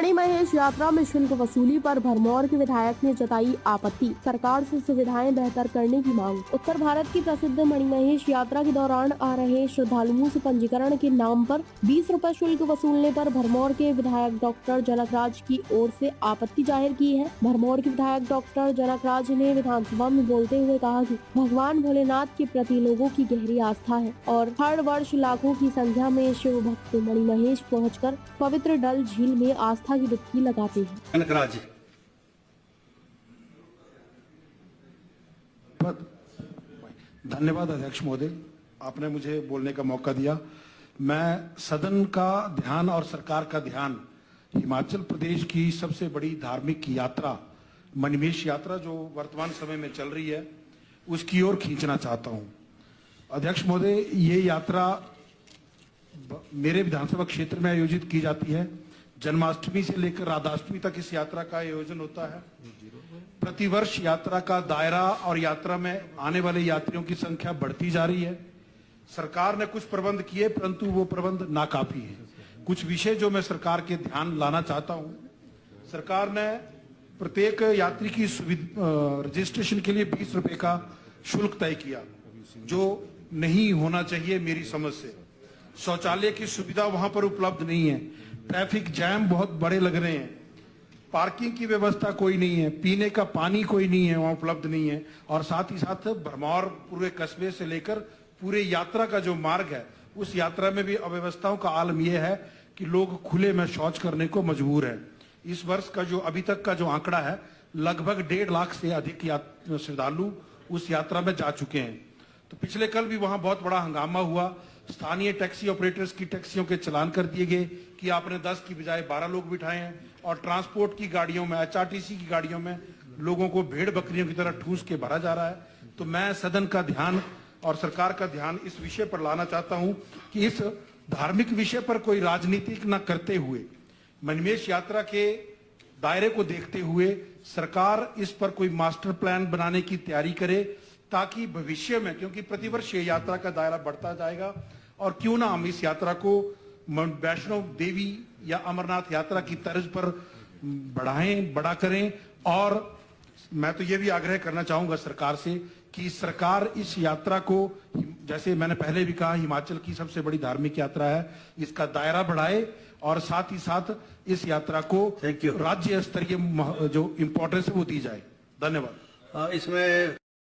मणिमहेश यात्रा में शुल्क वसूली पर भरमौर के विधायक ने जताई आपत्ति। सरकार से सुविधाएं बेहतर करने की मांग। उत्तर भारत की प्रसिद्ध मणिमहेश यात्रा के दौरान आ रहे श्रद्धालुओं से पंजीकरण के नाम पर 20 रुपए शुल्क वसूलने पर भरमौर के विधायक डॉक्टर जनकराज की ओर से आपत्ति जाहिर की है। भरमौर के विधायक डॉक्टर जनकराज ने विधानसभा में बोलते हुए कहा कि भगवान भोलेनाथ के प्रति लोगों की गहरी आस्था है और हर वर्ष लाखों की संख्या में शिव भक्त मणिमहेश पहुंचकर पवित्र डल झील में आस्था की डुबकी लगाते हैं। जनकराज धन्यवाद अध्यक्ष महोदय, आपने मुझे बोलने का मौका दिया। मैं सदन का ध्यान और सरकार का ध्यान हिमाचल प्रदेश की सबसे बड़ी धार्मिक यात्रा मणिमहेश यात्रा जो वर्तमान समय में चल रही है उसकी ओर खींचना चाहता हूं। अध्यक्ष महोदय, ये यात्रा मेरे विधानसभा क्षेत्र में आयोजित की जाती है। जन्माष्टमी से लेकर राधाष्टमी तक इस यात्रा का आयोजन होता है। प्रतिवर्ष यात्रा का दायरा और यात्रा में आने वाले यात्रियों की संख्या बढ़ती जा रही है। सरकार ने कुछ प्रबंध किए परंतु वो प्रबंध नाकाफी है। कुछ विषय जो मैं सरकार के ध्यान लाना चाहता हूं। सरकार ने प्रत्येक यात्री की रजिस्ट्रेशन के लिए 20 रुपए का शुल्क तय किया, जो नहीं होना चाहिए मेरी समझ से। शौचालय की सुविधा वहां पर उपलब्ध नहीं है। ट्रैफिक जैम बहुत बड़े लग रहे हैं। पार्किंग की व्यवस्था कोई नहीं है। पीने का पानी कोई नहीं है, वहां उपलब्ध नहीं है। और साथ ही साथ भरमौर पूरे कस्बे से लेकर पूरे यात्रा का जो मार्ग है उस यात्रा में भी अव्यवस्थाओं का आलम यह है कि लोग खुले में शौच करने को मजबूर है। इस वर्ष का जो अभी तक का जो आंकड़ा है लगभग 1.5 लाख से अधिक श्रद्धालु उस यात्रा में जा चुके हैं। तो पिछले कल भी वहां बहुत बड़ा हंगामा हुआ। स्थानीय टैक्सी ऑपरेटर्स की टैक्सियों के चलान कर दिए गए कि आपने 10 की बजाय 12 लोग बिठाए हैं और ट्रांसपोर्ट की गाड़ियों में, HRTC की गाड़ियों में लोगों को भेड़ बकरियों की तरह ठूस के भरा जा रहा है। तो मैं सदन का ध्यान और सरकार का ध्यान इस विषय पर लाना चाहता हूं कि इस धार्मिक विषय पर कोई राजनीतिक न करते हुए मणिमहेश यात्रा के दायरे को देखते हुए सरकार इस पर कोई मास्टर प्लान बनाने की तैयारी करे, ताकि भविष्य में, क्योंकि प्रतिवर्ष ये यात्रा का दायरा बढ़ता जाएगा और क्यों ना हम इस यात्रा को वैष्णो देवी या अमरनाथ यात्रा की तर्ज पर बड़ा करें। और मैं तो ये भी आग्रह करना चाहूंगा सरकार से कि सरकार इस यात्रा को, जैसे मैंने पहले भी कहा, हिमाचल की सबसे बड़ी धार्मिक यात्रा है, इसका दायरा बढ़ाए और साथ ही साथ इस यात्रा को राज्य स्तरीय जो इम्पोर्टेंस है वो दी जाए। धन्यवाद। इसमें